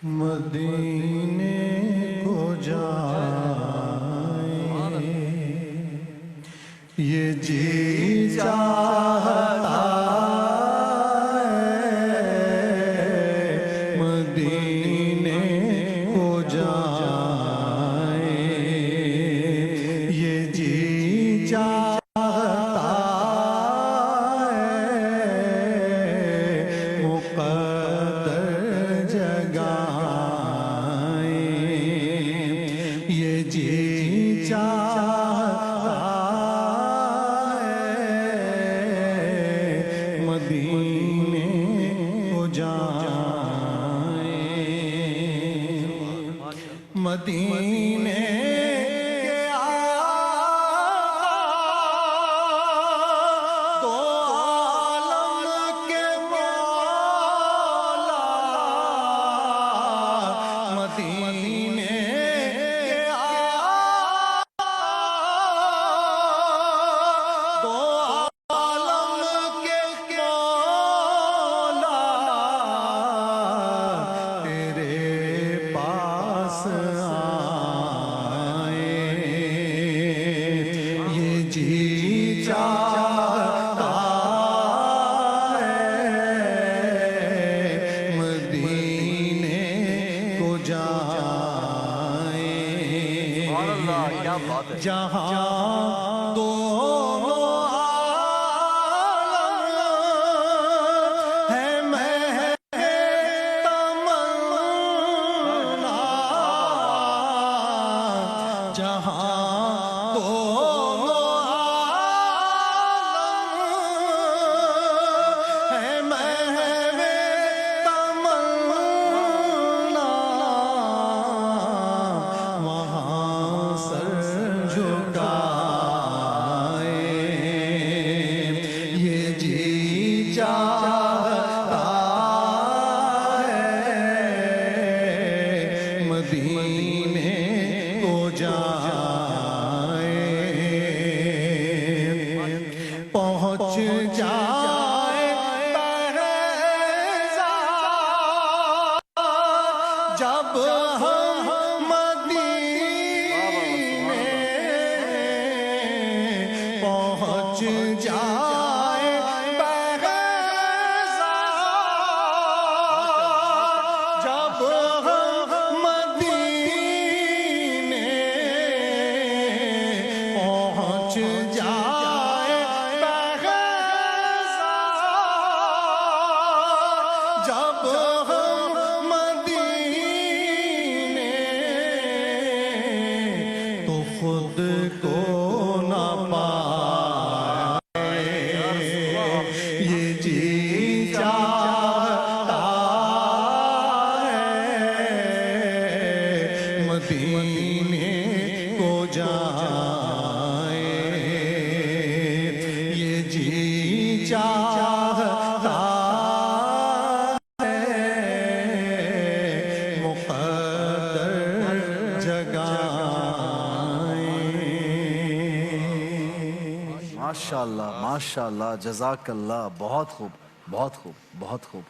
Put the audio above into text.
مدینے کو جائیں یہ جی چاہتا ہے، مدینے کو جائیں یہ جی چاہتا ہے، مقدر جگائیں یہ جی چاہتا ہے، مدینے کو جائیں مدینے کے آقا دو عالم کے مولا، مدینے کے آقا دو عالم کے مولا، تیرے پاس آئے یہ جی چاہتا ہے، مدینے کو جائیں جہاں دونوں عالم ہے مہک تمنا، جہاں دونوں عالم ہے مہک تمنا، وہاں سر جھکائیں یہ جی چاہتا ہے، مدینے کو جائیں پہنچ جائے پہزاد جب ہم مدینے پہنچ جائے پہزاد جب ہم مدینے پہنچ جائے پہزاد جب ہم مدینے تو خود کو نہ پائے یہ جی چاہتا ہے، مدینے کو جائیں یہ جی چاہتا ہے، مقدر جگائیں ماشاءاللہ ماشاءاللہ، جزاک اللہ، بہت خوب بہت خوب بہت خوب.